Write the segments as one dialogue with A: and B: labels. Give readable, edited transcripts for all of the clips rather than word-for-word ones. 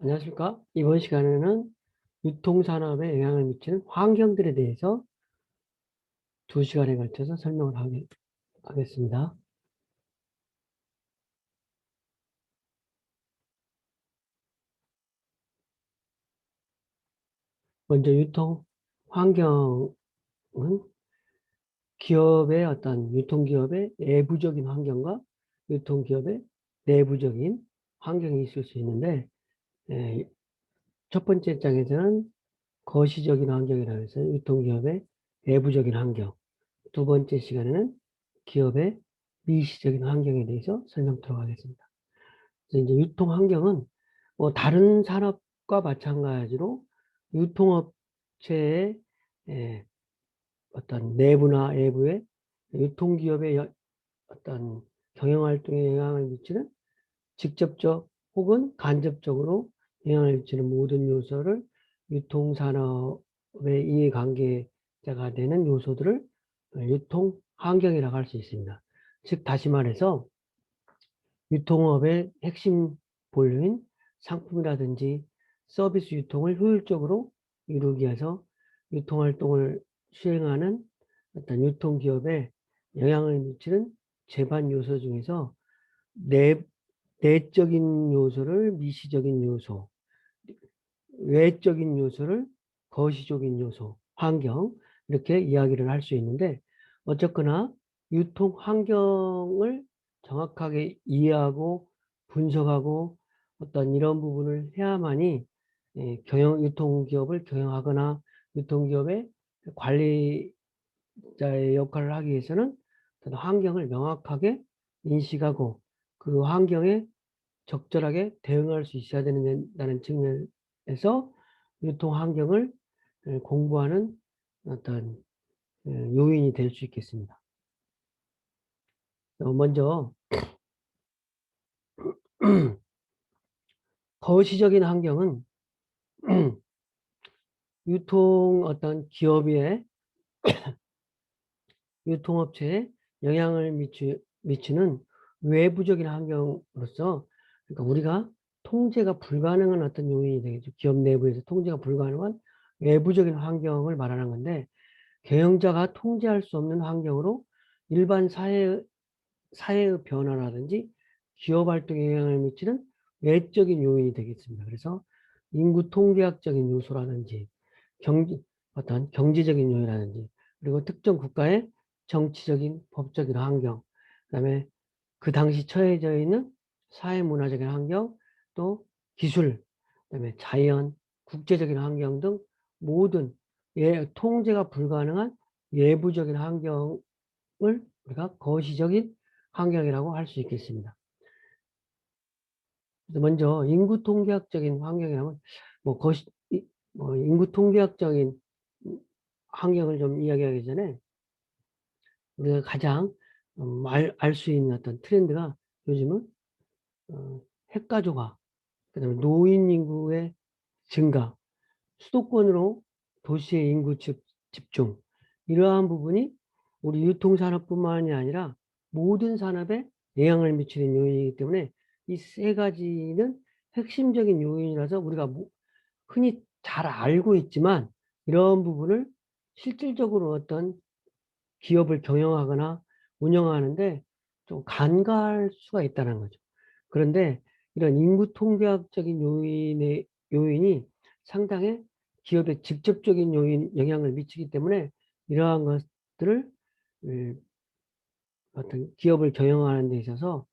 A: 안녕하십니까? 이번 시간에는 유통산업에 영향을 미치는 환경들에 대해서 2시간에 걸쳐서 설명을 하겠습니다. 먼저 유통 환경은 기업의 유통기업의 내부적인 환경과 유통기업의 내부적인 환경이 있을 수 있는데, 에, 첫 번째 장에서는 거시적인 환경이라고 해서 유통기업의 내부적인 환경, 두 번째 시간에는 기업의 미시적인 환경에 대해서 설명드리도록 하겠습니다. 그래서 이제 유통 환경은 뭐 다른 산업과 마찬가지로 유통업체의 어떤 내부나 외부의 유통기업의 어떤 경영활동에 영향을 미치는 직접적 혹은 간접적으로 영향을 미치는 모든 요소를 유통산업의 이해관계자가 되는 요소들을 유통환경이라고 할 수 있습니다. 즉 다시 말해서 유통업의 핵심 본류인 상품이라든지 서비스 유통을 효율적으로 이루기 위해서 유통활동을 수행하는 어떤 유통기업에 영향을 미치는 제반 요소 중에서 내적인 요소를 미시적인 요소, 외적인 요소를 거시적인 요소, 환경, 이렇게 이야기를 할 수 있는데, 어쨌거나 유통 환경을 정확하게 이해하고 분석하고 어떤 이런 부분을 해야만이 유통기업을 경영하거나 유통기업의 관리자의 역할을 하기 위해서는 어떤 환경을 명확하게 인식하고 그 환경에 적절하게 대응할 수 있어야 된다는 측면에서 유통 환경을 공부하는 어떤 요인이 될 수 있겠습니다. 먼저 거시적인 환경은 어떤 기업의 유통업체에 영향을 미치는 외부적인 환경으로서, 그러니까 우리가 통제가 불가능한 어떤 요인이 되겠죠. 기업 내부에서 통제가 불가능한 외부적인 환경을 말하는 건데, 경영자가 통제할 수 없는 환경으로 일반 사회의 변화라든지 기업 활동에 영향을 미치는 외적인 요인이 되겠습니다. 그래서 인구 통계학적인 요소라든지 어떤 경제적인 요인이라든지, 그리고 특정 국가의 정치적인 법적인 환경, 그다음에 그 당시 처해져 있는 사회문화적인 환경, 또 기술, 그다음에 자연, 국제적인 환경 등 모든 통제가 불가능한 외부적인 환경을 우리가 거시적인 환경이라고 할 수 있겠습니다. 먼저 인구 통계학적인 환경이라면 뭐 인구 통계학적인 환경을 좀 이야기하기 전에 우리가 가장 알 수 있는 어떤 트렌드가 요즘은 핵가족화, 그다음에 노인 인구의 증가, 수도권으로 도시의 인구 집중, 이러한 부분이 우리 유통산업뿐만이 아니라 모든 산업에 영향을 미치는 요인이기 때문에 이 세 가지는 핵심적인 요인이라서 우리가 흔히 잘 알고 있지만 이런 부분을 실질적으로 어떤 기업을 경영하거나 운영하는데 좀 간과할 수가 있다는 거죠. 그런데 이런 인구 통계학적인 요인이 상당히 기업에 직접적인 영향을 미치기 때문에 이러한 것들을 어떤 기업을 경영하는 데 있어서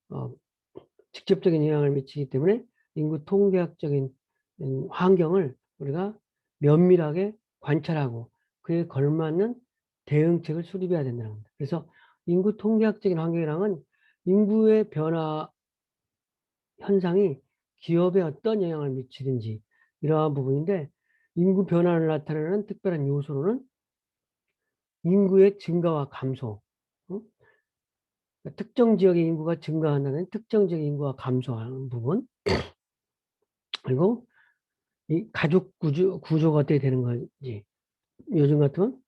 A: 어, 직접적인 영향을 미치기 때문에 인구 통계학적인 환경을 우리가 면밀하게 관찰하고 그에 걸맞는 대응책을 수립해야 된다는 겁니다. 그래서 인구 통계학적인 환경이랑은 인구의 변화 현상이 기업에 어떤 영향을 미치는지 이러한 부분인데, 인구 변화를 나타내는 특별한 요소로는 인구의 증가와 감소, 응? 그러니까 특정 지역의 인구가 증가한다는 특정 지역의 인구가 감소하는 부분, 그리고 이 가족 구조가 어떻게 되는 건지, 요즘 같으면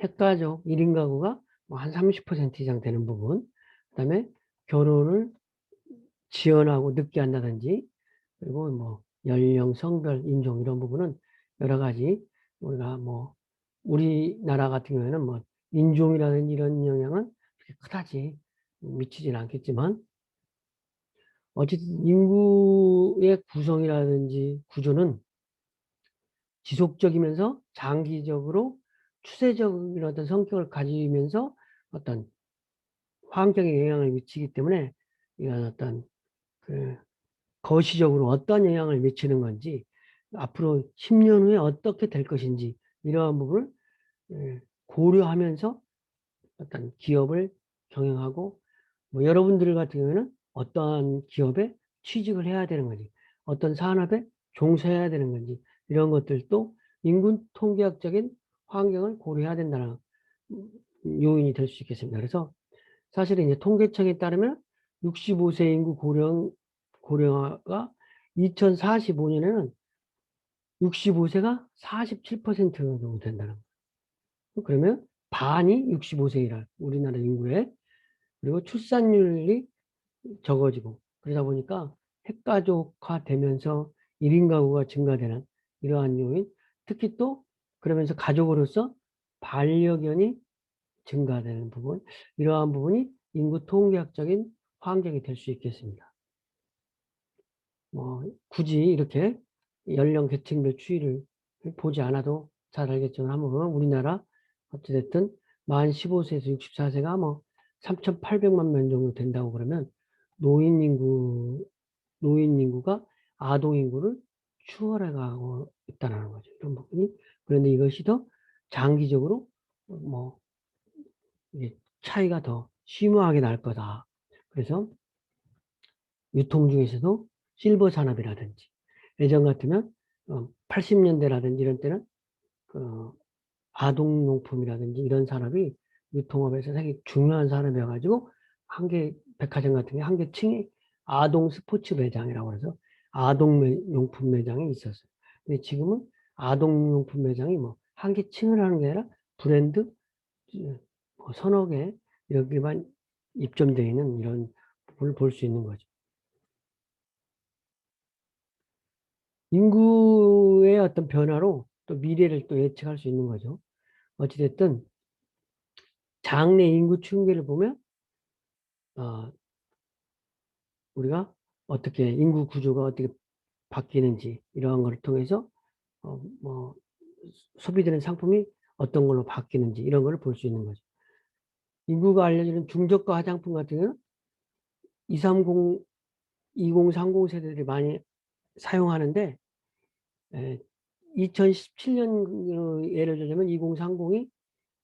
A: 핵가족 1인 가구가 뭐 한 30% 이상 되는 부분, 그다음에 결혼을 지연하고 늦게 한다든지, 그리고 뭐 연령, 성별, 인종 이런 부분은 여러 가지 우리가 뭐 우리나라 같은 경우에는 뭐 인종이라든지 이런 영향은 그렇게 크다지 미치지는 않겠지만 어쨌든 인구의 구성이라든지 구조는 지속적이면서 장기적으로 추세적인 어떤 성격을 가지면서 어떤 환경에 영향을 미치기 때문에 이런 어떤 그 거시적으로 어떤 영향을 미치는 건지 앞으로 10년 후에 어떻게 될 것인지 이러한 부분을 고려하면서 어떤 기업을 경영하고 뭐 여러분들 같은 경우에는 어떠한 기업에 취직을 해야 되는 건지 어떤 산업에 종사해야 되는 건지 이런 것들도 인구 통계학적인 환경을 고려해야 된다는 요인이 될 수 있겠습니다. 그래서 사실은 이제 통계청에 따르면 65세 인구 고령화가 2045년에는 65세가 47% 정도 된다는 거예요. 그러면 반이 65세이라 우리나라 인구에 그리고 출산율이 적어지고 그러다 보니까 핵가족화 되면서 1인 가구가 증가되는 이러한 요인 특히 또 그러면서 가족으로서 반려견이 증가되는 부분 이러한 부분이 인구 통계학적인 환경이 될 수 있겠습니다. 뭐 굳이 이렇게 연령 계층별 추이를 보지 않아도 잘 알겠지만 한번 보면 우리나라 어찌됐든 만 15세에서 64세가 뭐 3,800만 명 정도 된다고 그러면 노인 인구가 아동 인구를 추월해 가고 있다는 거죠. 이런 부분이 그런데 이것이 더 장기적으로 뭐 차이가 더 심하게 날 거다. 그래서 유통 중에서도 실버 산업이라든지 예전 같으면 80년대라든지 이런 때는 그 아동용품이라든지 이런 산업이 유통업에서 되게 중요한 산업이어가지고 한 개 백화점 같은 게 한 개 층이 아동 스포츠 매장이라고 해서 아동용품 매장이 있었어요. 근데 지금은 아동용품 매장이 뭐 한 개 층을 하는 게 아니라 브랜드 뭐 서너 개 여기만 입점되어 있는 이런 부분을 볼 수 있는 거죠. 인구의 어떤 변화로 또 미래를 또 예측할 수 있는 거죠. 어찌됐든 장래 인구 추계를 보면 어, 우리가 어떻게 인구 구조가 어떻게 바뀌는지 이러한 것을 통해서 뭐 소비되는 상품이 어떤 걸로 바뀌는지 이런 걸 볼 수 있는 거죠. 인구가 알려지는 중저가 화장품 같은 경우는 230, 2030 세대들이 많이 사용하는데 2017년 예를 들자면 2030이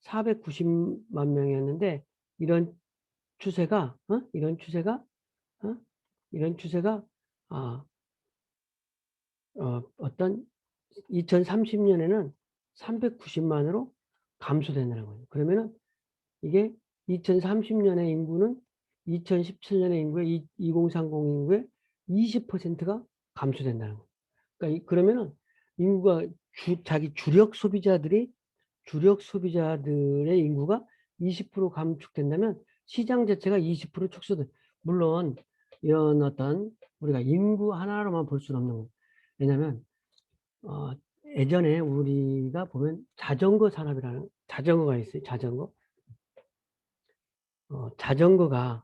A: 490만 명이었는데 이런 추세가 어? 이런 추세가 아, 어떤 2030년에는 390만으로 감소된다는 거예요. 그러면은 이게 2030년의 인구는 2017년의 인구의 2030 인구의 20%가 감소된다는 거예요. 그러니까 그러면은 인구가 자기 주력 소비자들의 인구가 20% 감축된다면 시장 자체가 20% 축소돼. 물론 이런 어떤 우리가 인구 하나로만 볼 수는 없는 거예요. 왜냐하면 어, 예전에 우리가 보면 자전거 산업이라는 자전거가 있어요. 자전거가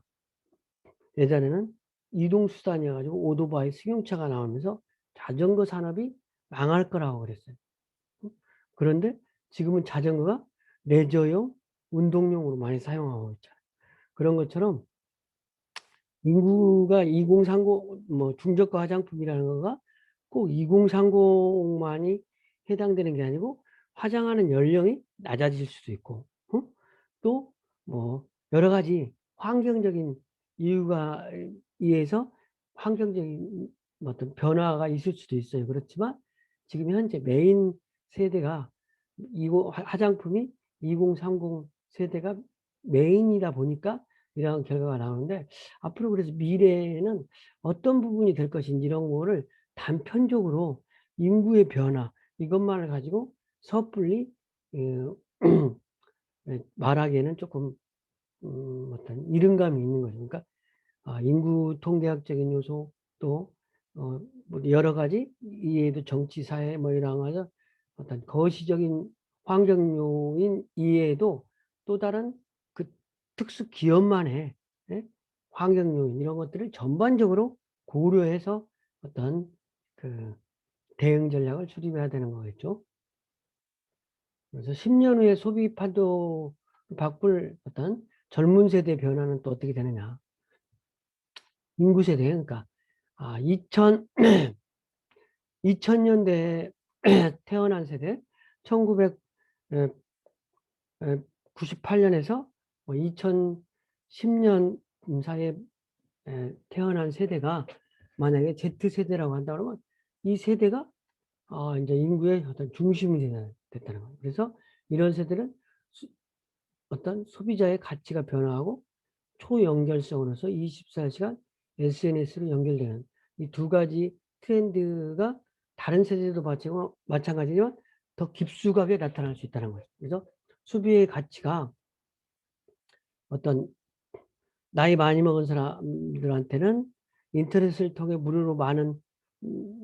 A: 예전에는 이동수단이어가지고 오토바이 승용차가 나오면서 자전거 산업이 망할 거라고 그랬어요. 그런데 지금은 자전거가 레저용, 운동용으로 많이 사용하고 있잖아요. 그런 것처럼 인구가 2030, 뭐 중저가 화장품이라는 거가 꼭 2030만이 해당되는 게 아니고 화장하는 연령이 낮아질 수도 있고, 또 뭐 여러 가지 환경적인 이유가 의해서 환경적인 어떤 변화가 있을 수도 있어요. 그렇지만 지금 현재 메인 세대가 화장품이 2030 세대가 메인이다 보니까 이런 결과가 나오는데 앞으로 그래서 미래에는 어떤 부분이 될 것인지 이런 거를 단편적으로 인구의 변화 이것만을 가지고 섣불리 말하기에는 조금 어떤 이른감이 있는 거죠. 그러니까 인구 통계학적인 요소 또 뭐 여러 가지 이해도 정치, 사회 뭐 이런 거죠. 어떤 거시적인 환경 요인 이외에도 또 다른 그 특수 기업만의 예? 환경 요인 이런 것들을 전반적으로 고려해서 어떤 그 대응 전략을 수립해야 되는 거겠죠. 그래서 10년 후에 소비 판도 바꿀 어떤 젊은 세대 변화는 또 어떻게 되느냐. 인구 세대, 그러니까, 2000년대에 태어난 세대, 1998년에서 2010년 사이에 태어난 세대가 만약에 Z세대라고 한다 그러면 이 세대가 이제 인구의 어떤 중심이 됐다는 거예요. 그래서 이런 세대는 어떤 소비자의 가치가 변화하고 초연결성으로서 24시간 SNS로 연결되는 이 두 가지 트렌드가 다른 세대도 마찬가지지만 더 깊숙하게 나타날 수 있다는 거죠. 그래서 소비의 가치가 어떤 나이 많이 먹은 사람들한테는 인터넷을 통해 무료로 많은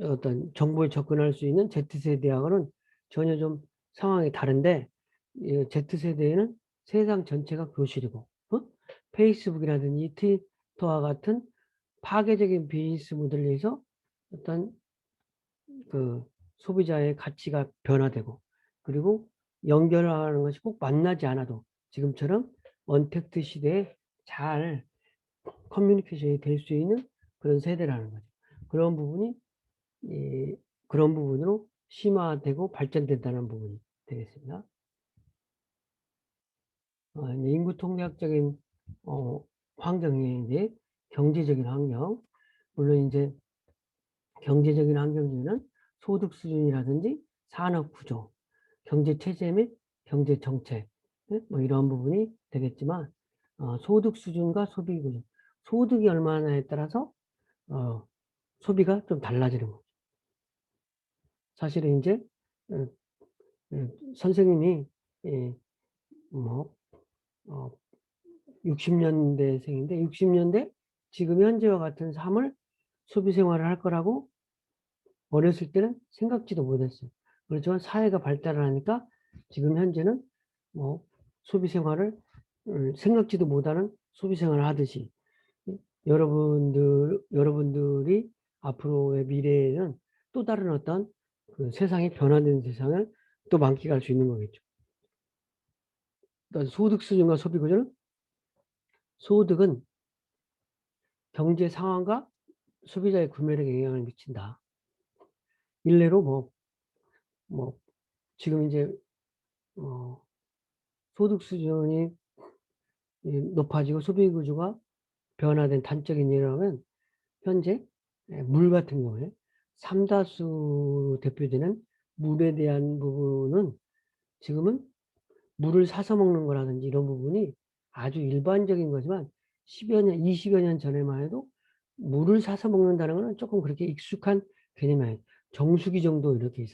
A: 어떤 정보에 접근할 수 있는 Z세대하고는 전혀 좀 상황이 다른데 Z세대에는 세상 전체가 교실이고 페이스북이라든지 트위터와 같은 파괴적인 비즈니스 모델에 의해서 어떤 그 소비자의 가치가 변화되고 그리고 연결하는 것이 꼭 만나지 않아도 지금처럼 언택트 시대에 잘 커뮤니케이션이 될 수 있는 그런 세대라는 거죠. 그런 부분이 그런 부분으로 심화되고 발전된다는 부분이 되겠습니다. 이제 인구 통계학적인 환경이 이제 경제적인 환경, 물론 이제 경제적인 환경 중에는 소득 수준이라든지 산업 구조, 경제 체제 및 경제 정책, 뭐 이런 부분이 되겠지만 소득 수준과 소비 구조, 소득이 얼마나에 따라서 소비가 좀 달라지는 거죠. 사실은 이제 어, 선생님이 뭐 60년대생인데 60년대 지금 현재와 같은 삶을 소비 생활을 할 거라고 어렸을 때는 생각지도 못했어요. 그렇지만 사회가 발달을 하니까 지금 현재는 뭐 소비 생활을 생각지도 못하는 소비 생활을 하듯이 여러분들이 앞으로의 미래에는 또 다른 어떤 그 세상이 변화되는 세상을 또 만끽할 수 있는 거겠죠. 소득 수준과 소비 구조는 소득은 경제 상황과 소비자의 구매력에 영향을 미친다. 일례로 뭐 지금 이제 소득 수준이 높아지고 소비 구조가 변화된 단적인 예라면 현재 물 같은 경우에 삼다수 대표되는 물에 대한 부분은 지금은 물을 사서 먹는 거라든지 이런 부분이 아주 일반적인 거지만 10여 년, 20여 년 전에만 해도 물을 사서 먹는다는 것은 조금 그렇게 익숙한 개념이 아니에요. 정수기 정도 이렇게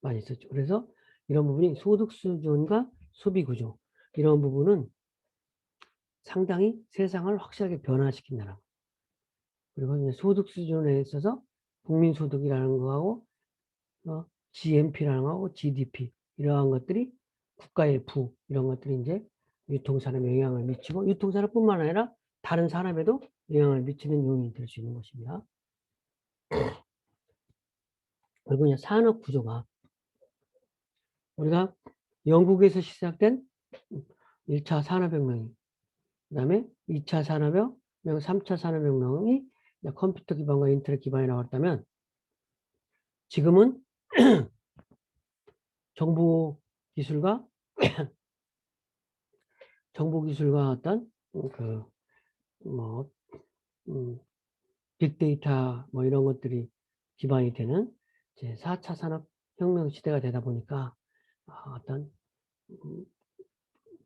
A: 많이 있었죠. 그래서 이런 부분이 소득 수준과 소비 구조 이런 부분은 상당히 세상을 확실하게 변화시킨다는 거. 그리고 이제 소득 수준에 있어서 국민소득이라는 거하고 GNP라는 거하고 GDP 이러한 것들이 국가의 부 이런 것들이 이제 유통산업에 영향을 미치고 유통산업뿐만 아니라 다른 산업에도 영향을 미치는 요인이 될 수 있는 것입니다. 그리고 이제 산업 구조가 우리가 영국에서 시작된 1차 산업혁명, 그 다음에 2차 산업혁명, 3차 산업혁명이 컴퓨터 기반과 인터넷 기반이 나왔다면 지금은 정보 기술과 어떤 뭐 빅데이터 뭐 이런 것들이 기반이 되는 제 4차 산업혁명 시대가 되다 보니까 어떤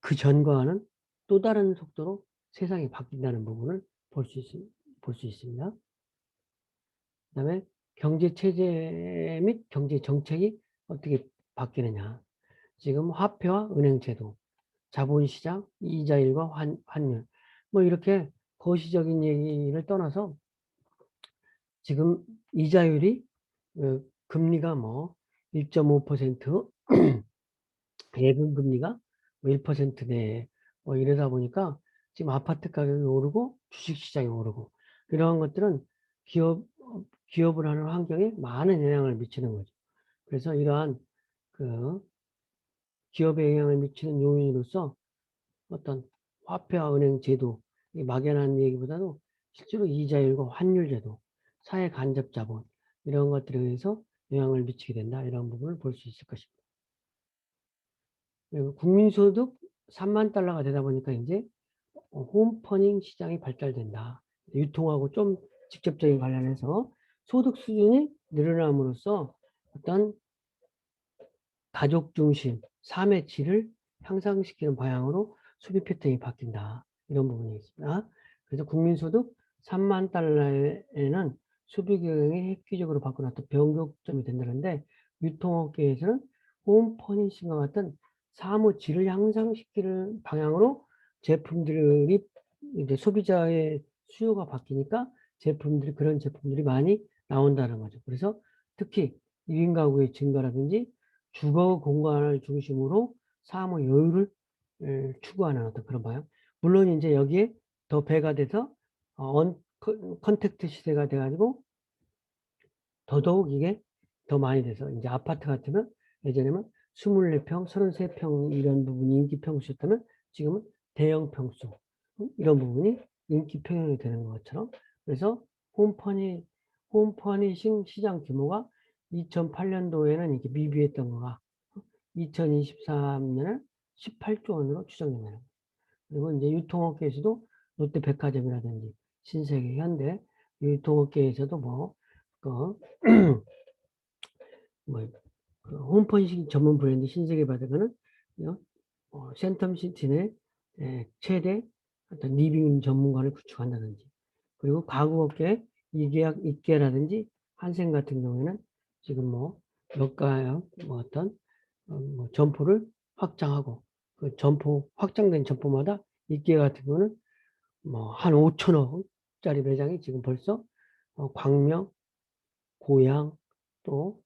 A: 그 전과는 또 다른 속도로 세상이 바뀐다는 부분을 볼 수 있습니다. 그 다음에 경제체제 및 경제정책이 어떻게 바뀌느냐. 지금 화폐와 은행제도, 자본시장, 이자율과 환율, 뭐 이렇게 거시적인 얘기를 떠나서 지금 이자율이 금리가 뭐 1.5% 예금 금리가 뭐 1% 내에 뭐 이러다 보니까 지금 아파트 가격이 오르고 주식 시장이 오르고 이러한 것들은 기업을 하는 환경에 많은 영향을 미치는 거죠. 그래서 이러한 그 기업에 영향을 미치는 요인으로서 어떤 화폐와 은행 제도, 막연한 얘기보다도 실제로 이자율과 환율 제도, 사회 간접 자본 이런 것들에 의해서 영향을 미치게 된다. 이런 부분을 볼 수 있을 것입니다. 그리고 국민소득 3만 달러가 되다 보니까 이제 홈퍼닝 시장이 발달된다. 유통하고 좀 직접적인 관련해서 소득 수준이 늘어남으로써 어떤 가족 중심, 삶의 질을 향상시키는 방향으로 소비 패턴이 바뀐다. 이런 부분이 있습니다. 그래서 국민소득 3만 달러에는 소비 경영이 획기적으로 바꾸는 어떤 변곡점이 된다는데 유통업계에서는 홈퍼니싱과 같은 사무 질을 향상시키는 방향으로 제품들이 이제 소비자의 수요가 바뀌니까 그런 제품들이 많이 나온다는 거죠. 그래서 특히 1인 가구의 증가라든지 주거 공간을 중심으로 사무 여유를 추구하는 어떤 그런 방향. 물론 이제 여기에 더 배가 돼서 컨택트 시대가 돼가지고 더더욱 이게 더 많이 돼서 이제 아파트 같으면 예전에는 24평, 33평 이런 부분이 인기 평수였다면 지금은 대형 평수 이런 부분이 인기 평형이 되는 것처럼 그래서 홈퍼니싱 시장 규모가 2008년도에는 이렇게 미비했던 거가 2023년에 18조 원으로 추정됩니다. 그리고 이제 유통업계에서도 롯데백화점이라든지 신세계, 현대 유통업계에서도 그, 홈퍼니싱 전문 브랜드 신세계 바다가는 센텀시티 내 최대 어떤 리빙 전문가를 구축한다든지 그리고 가구업계 이계약 입계라든지 한생 같은 경우에는 지금 어떤 점포를 확장하고 그 확장된 점포마다 입계 같은 경우는 한 5천억짜리 매장이 지금 벌써 광명, 고양 또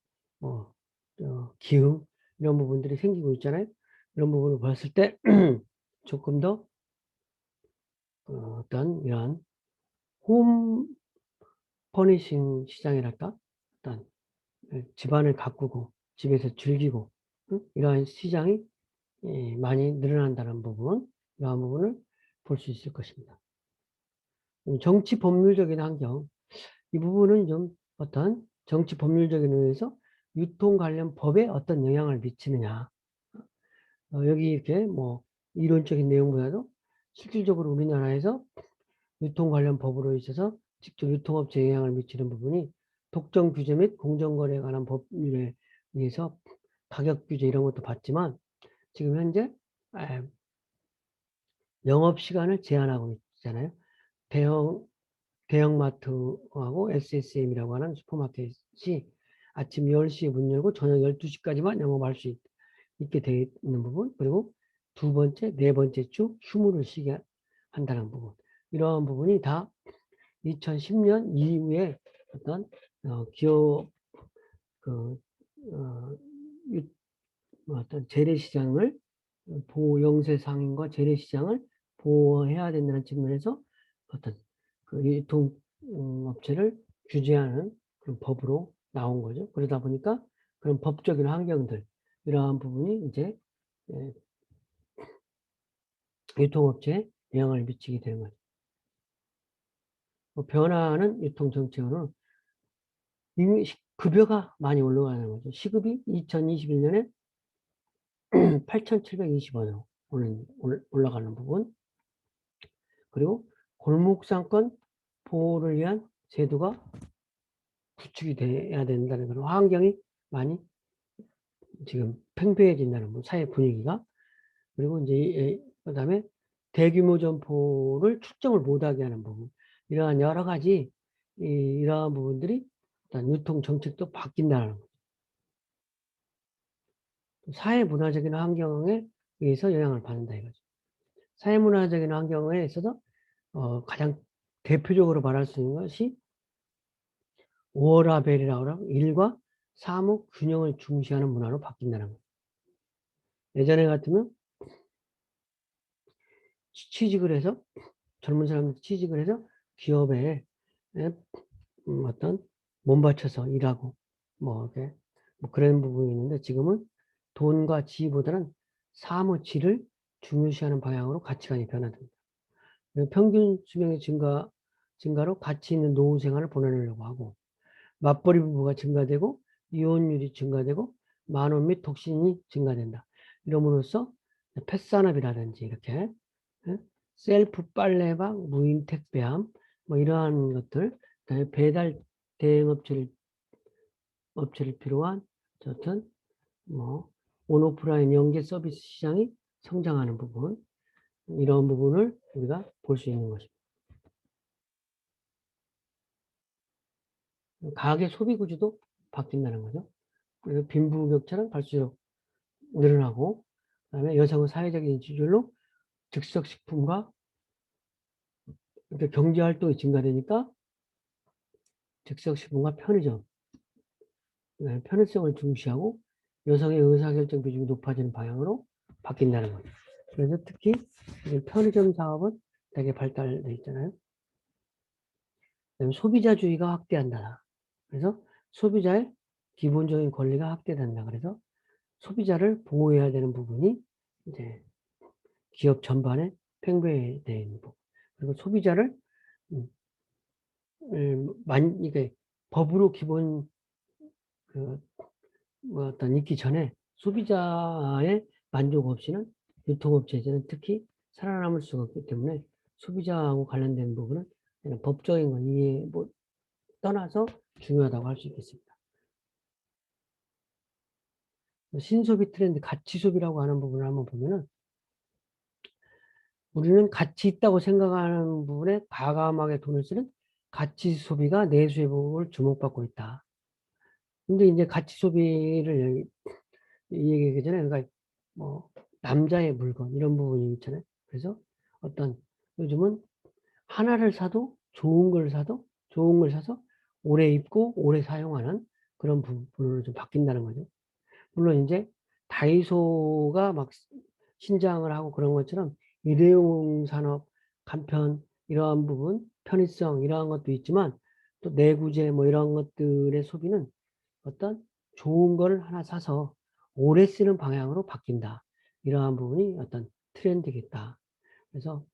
A: 기흥 이런 부분들이 생기고 있잖아요. 이런 부분을 봤을 때 조금 더 어떤 이런 홈 퍼니싱 시장이랄까 어떤 집안을 가꾸고 집에서 즐기고 이러한 시장이 많이 늘어난다는 부분 이러한 부분을 볼 수 있을 것입니다. 정치 법률적인 환경 이 부분은 좀 어떤 정치 법률적인 의미에서 유통 관련 법에 어떤 영향을 미치느냐 여기 이렇게 이론적인 내용보다도 실질적으로 우리나라에서 유통 관련 법으로 있어서 직접 유통업체에 영향을 미치는 부분이 독점 규제 및 공정거래에 관한 법률에 의해서 가격 규제 이런 것도 봤지만 지금 현재 영업시간을 제한하고 있잖아요. 대형마트하고 SSM이라고 하는 슈퍼마켓이 아침 10시에 문 열고 저녁 12시까지만 영업할 수 있게 되어 있는 부분 그리고 두 번째, 네 번째 주 휴무를 쉬게 한다는 부분 이러한 부분이 다 2010년 이후에 어떤 기업 어떤 재래시장을 영세 상인과 재래시장을 보호해야 된다는 측면에서 어떤 유통업체를 규제하는 그런 법으로 나온 거죠. 그러다 보니까 그런 법적인 환경들 이러한 부분이 이제 유통업체에 영향을 미치게 되는 거죠. 변화하는 유통정책으로는 급여가 많이 올라가는 거죠. 시급이 2021년에 8,720원으로 올라가는 부분 그리고 골목상권 보호를 위한 제도가 구축이 돼야 된다는 그런 환경이 많이 지금 팽배해진다는 부분, 사회 분위기가 그리고 이제 그다음에 대규모 점포를 출정을 못하게 하는 부분 이러한 여러 가지 이러한 부분들이 일단 유통 정책도 바뀐다는 거죠. 사회 문화적인 환경에 의해서 영향을 받는다 이거죠. 사회 문화적인 환경에 있어서 가장 대표적으로 말할 수 있는 것이 워라밸이라고 하고 일과 사무 균형을 중시하는 문화로 바뀐다는 거예요. 예전에 같으면 취직을 해서 젊은 사람들 취직을 해서 기업에 어떤 몸 바쳐서 일하고 뭐 이렇게 뭐 그런 부분이 있는데 지금은 돈과 지위보다는 사무질을 중요시하는 방향으로 가치관이 변화됩니다. 평균 수명의 증가로 가치 있는 노후 생활을 보내려고 하고 맞벌이 부부가 증가되고 이혼율이 증가되고 만원 및 독신이 증가된다. 이름으로써 펫산업이라든지 이렇게 셀프 빨래방, 무인 택배함 뭐 이러한 것들, 그다음에 배달 대행 업체를 필요한 어떤 뭐 온오프라인 연계 서비스 시장이 성장하는 부분, 이런 부분을 우리가 볼 수 있는 것입니다. 가계 소비 구조도 바뀐다는 거죠. 그래서 빈부격차는 갈수록 늘어나고, 그다음에 여성의 사회적인 지지율로 즉석식품과 경제활동이 증가되니까 즉석식품과 편의점, 편의성을 중시하고 여성의 의사결정 비중이 높아지는 방향으로 바뀐다는 거죠. 그래서 특히 편의점 사업은 되게 발달되어 있잖아요. 그다음에 소비자주의가 확대한다. 그래서 소비자의 기본적인 권리가 확대된다. 그래서 소비자를 보호해야 되는 부분이 이제 기업 전반에 팽배되어 있는 부분. 그리고 소비자를 이게 법으로 기본 뭐 어떤 있기 전에 소비자의 만족 없이는 유통업체에서는 특히 살아남을 수가 없기 때문에 소비자하고 관련된 부분은 법적인 건 이해 뭐 떠나서 중요하다고 할 수 있겠습니다. 신소비 트렌드, 가치 소비라고 하는 부분을 한번 보면은 우리는 가치 있다고 생각하는 부분에 과감하게 돈을 쓰는 가치 소비가 내수의 부분을 주목받고 있다. 근데 이제 가치 소비를 얘기하기 전에 그러니까 뭐 남자의 물건 이런 부분이 있잖아요. 그래서 어떤 요즘은 하나를 사도 좋은 걸 사서 오래 입고 오래 사용하는 그런 부분으로 좀 바뀐다는 거죠. 물론 이제 다이소가 막 신장을 하고 그런 것처럼 일회용 산업, 간편 이러한 부분, 편의성 이러한 것도 있지만 또 내구재 뭐 이런 것들의 소비는 어떤 좋은 걸 하나 사서 오래 쓰는 방향으로 바뀐다. 이러한 부분이 어떤 트렌드겠다. 그래서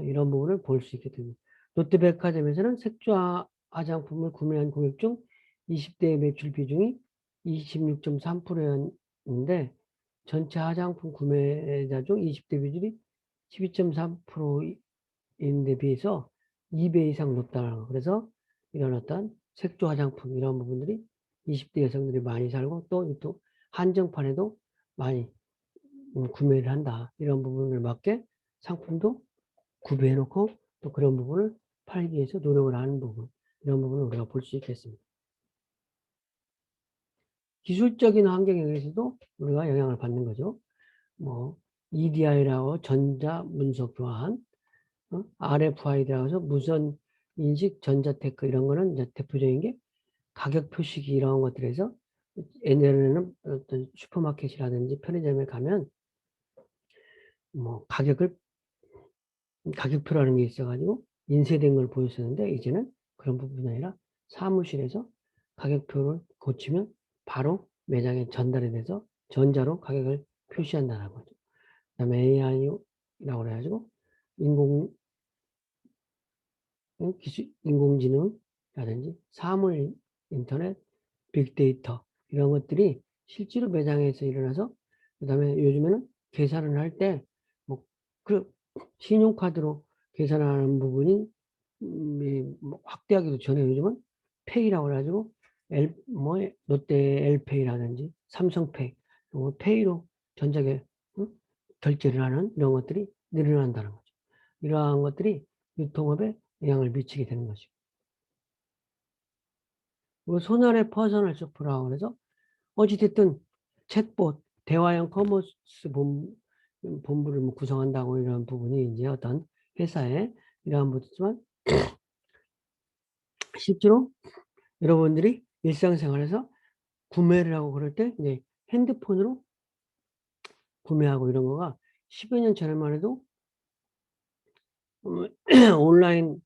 A: 이런 부분을 볼 수 있게 됩니다. 롯데백화점에서는 색조 화장품을 구매한 고객 중 20대의 매출 비중이 26.3%였는데 전체 화장품 구매자 중 20대 비율이 12.3%인데 비해서 2배 이상 높다는 거. 그래서 이런 어떤 색조 화장품 이런 부분들이 20대 여성들이 많이 살고 또 한정판에도 많이 구매를 한다. 이런 부분을 맞게 상품도 구비해놓고 또 그런 부분을 팔기 위해서 노력을 하는 부분, 이런 부분을 우리가 볼 수 있겠습니다. 기술적인 환경에 의해서도 우리가 영향을 받는 거죠. 뭐 EDI라고 전자 문서 교환, RFID라고 해서 무선 인식 전자테크 이런 거는 이제 대표적인 게 가격 표시기 이런 것들에서 옛날에는 어떤 슈퍼마켓이라든지 편의점에 가면 뭐 가격표라는 게 있어가지고 인쇄된 걸 보였었는데 이제는 그런 부분이 아니라 사무실에서 가격표를 고치면 바로 매장에 전달이 돼서 전자로 가격을 표시한다는 거죠. 그 다음에 AI라고 그래가지고 인공지능이라든지 사물 인터넷, 빅데이터 이런 것들이 실제로 매장에서 일어나서 그 다음에 요즘에는 계산을 할 때 뭐 신용카드로 계산하는 부분이 뭐 확대하기도 전에 요즘은 페이라고 해가지고 롯데 L페이라든지 삼성페이 페이로 전자계 결제를 하는 이런 것들이 늘어난다는 거죠. 이러한 것들이 유통업에 영향을 미치게 되는 것이고 손안의 퍼스널 쇼프라고 해서 어찌됐든 챗봇 대화형 커머스 본부를 뭐 구성한다고 이런 부분이 이제 어떤 회사에 이러한 부분이지만 실제로 여러분들이 일상생활에서 구매를 하고 그럴 때 이제 핸드폰으로 구매하고 이런 거가 10여 년 전에만 해도 온라인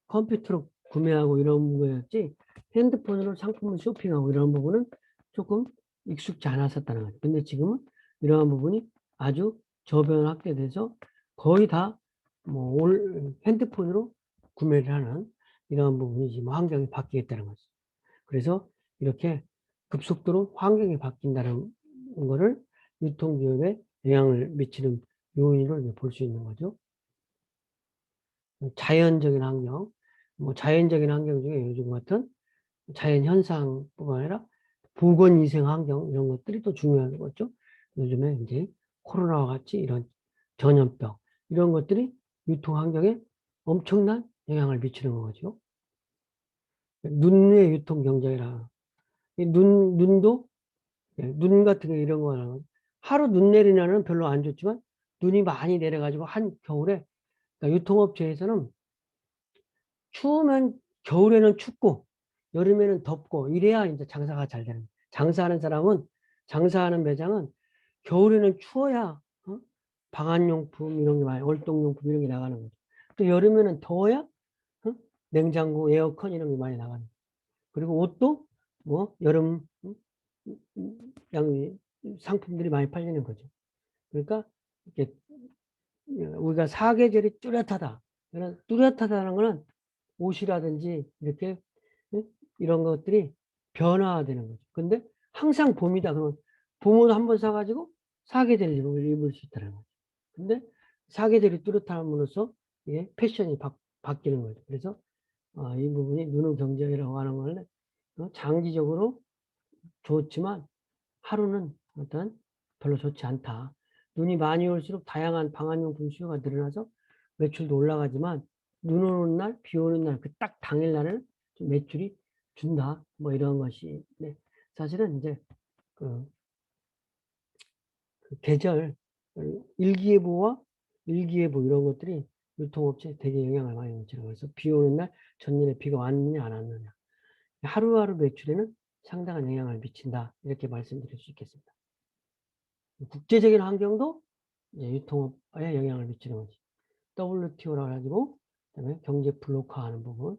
A: 컴퓨터로 구매하고 이런 거였지, 핸드폰으로 상품을 쇼핑하고 이런 부분은 조금 익숙지 않았었다는 거죠. 근데 지금은 이러한 부분이 아주 저변하게 돼서 거의 다 뭐 핸드폰으로 구매를 하는 이러한 부분이 지금 환경이 바뀌겠다는 거죠. 그래서 이렇게 급속도로 환경이 바뀐다는 거를 유통기업에 영향을 미치는 요인으로 볼 수 있는 거죠. 자연적인 환경, 뭐 자연적인 환경 중에 요즘 같은 자연 현상뿐만 아니라 보건위생 환경 이런 것들이 또 중요한 거죠. 요즘에 이제 코로나와 같이 이런 전염병 이런 것들이 유통 환경에 엄청난 영향을 미치는 거죠. 눈의 유통 경쟁이라 눈도 눈 같은 거 이런 거는 하루 눈 내리는 날은 별로 안 좋지만 눈이 많이 내려가지고 한 겨울에 그러니까 유통업체에서는 추우면 겨울에는 춥고 여름에는 덥고 이래야 이제 장사가 잘 되는 거예요. 장사하는 사람은 장사하는 매장은 겨울에는 추워야 방한용품 이런 게 많이 월동용품 이런 게 나가는 거죠. 또 여름에는 더워야 냉장고 에어컨 이런 게 많이 나가는 거예요. 그리고 옷도 뭐 여름 양 상품들이 많이 팔리는 거죠. 그러니까 이렇게 우리가 사계절이 뚜렷하다. 뚜렷하다는 거는 옷이라든지 이렇게 이런 것들이 변화되는 거죠. 근데 항상 봄이다 그러면 봄은 한번 사가지고 사계절 입을 수 있다는 거죠. 근데 사계절이 뚜렷함으로써 이게 패션이 바뀌는 거죠. 그래서 이 부분이 눈의 경쟁이라고 하는 걸 장기적으로 좋지만 하루는 일단 별로 좋지 않다. 눈이 많이 올수록 다양한 방한용품 수요가 늘어나서 매출도 올라가지만 눈 오는 날, 비 오는 날, 그 딱 당일 날은 좀 매출이 준다. 뭐 이런 것이. 네. 사실은 이제 그, 그 계절, 일기예보와 일기예보 이런 것들이 유통업체에 되게 영향을 많이 미치는 거예요. 그래서 비 오는 날 전일에 비가 왔느냐 안 왔느냐. 하루하루 매출에는 상당한 영향을 미친다. 이렇게 말씀드릴 수 있겠습니다. 국제적인 환경도 유통업에 영향을 미치는 거지. WTO라고 가지고 그다음에 경제 블록화하는 부분.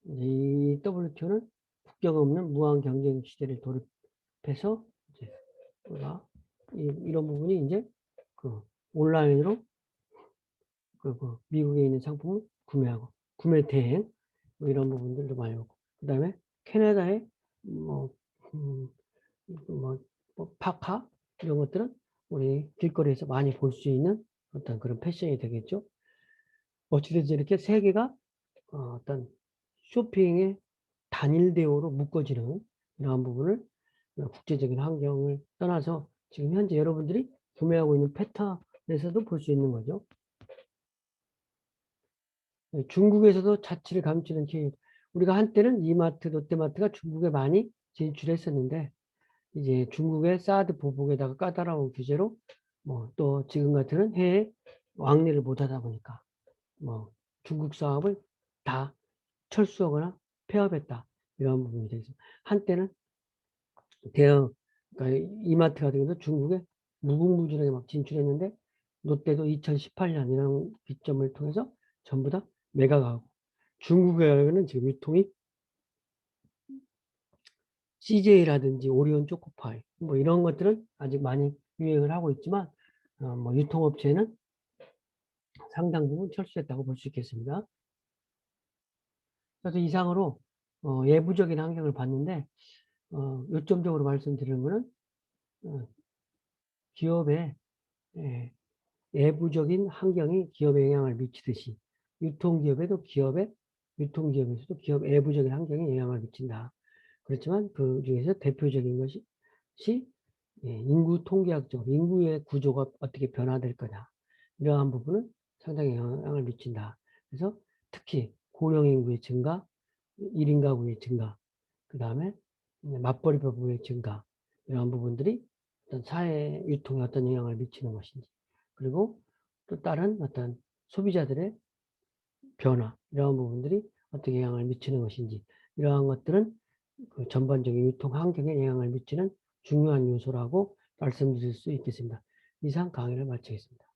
A: 이 WTO는 국경 없는 무한 경쟁 시대를 도입해서 이제 우리가 이런 부분이 이제 그 온라인으로 그 미국에 있는 상품을 구매하고 구매 대행 뭐 이런 부분들도 많이 오고 그다음에 캐나다의 뭐, 음, 뭐, 뭐 파카 이런 것들은 우리 길거리에서 많이 볼 수 있는 어떤 그런 패션이 되겠죠. 어찌든지 이렇게 세계가 어떤 쇼핑의 단일 대우로 묶어지는 이러한 부분을 국제적인 환경을 떠나서 지금 현재 여러분들이 구매하고 있는 패턴에서도 볼 수 있는 거죠. 중국에서도 자취를 감추는 기회. 우리가 한때는 이마트, 롯데마트가 중국에 많이 진출했었는데 이제 중국의 사드 보복에다가 까다로운 규제로 뭐 또 지금 같은 해외 왕래를 못하다 보니까 뭐 중국 사업을 다 철수하거나 폐업했다 이런 부분이 되죠. 한때는 대형 그러니까 이마트 같은 경우도 중국에 무궁무진하게 막 진출했는데 롯데도 2018년 이런 기점을 통해서 전부 다 매각하고 중국에는 지금 유통이 CJ라든지 오리온 초코파이 뭐 이런 것들은 아직 많이 유행을 하고 있지만 뭐 유통업체는 상당 부분 철수했다고 볼 수 있겠습니다. 그래서 이상으로 예부적인 환경을 봤는데 요점적으로 말씀드리는 것은 기업의 내부적인 환경이 기업에 영향을 미치듯이 유통기업에서도 기업 내부적인 환경에 영향을 미친다. 그렇지만 그 중에서 대표적인 것이 인구 통계학적으로 인구의 구조가 어떻게 변화될 거냐. 이러한 부분은 상당히 영향을 미친다. 그래서 특히 고령 인구의 증가, 1인 가구의 증가, 그 다음에 맞벌이 부부의 증가, 이러한 부분들이 어떤 사회 유통에 어떤 영향을 미치는 것인지, 그리고 또 다른 어떤 소비자들의 변화, 이러한 부분들이 어떻게 영향을 미치는 것인지, 이러한 것들은 그 전반적인 유통 환경에 영향을 미치는 중요한 요소라고 말씀드릴 수 있겠습니다. 이상 강의를 마치겠습니다.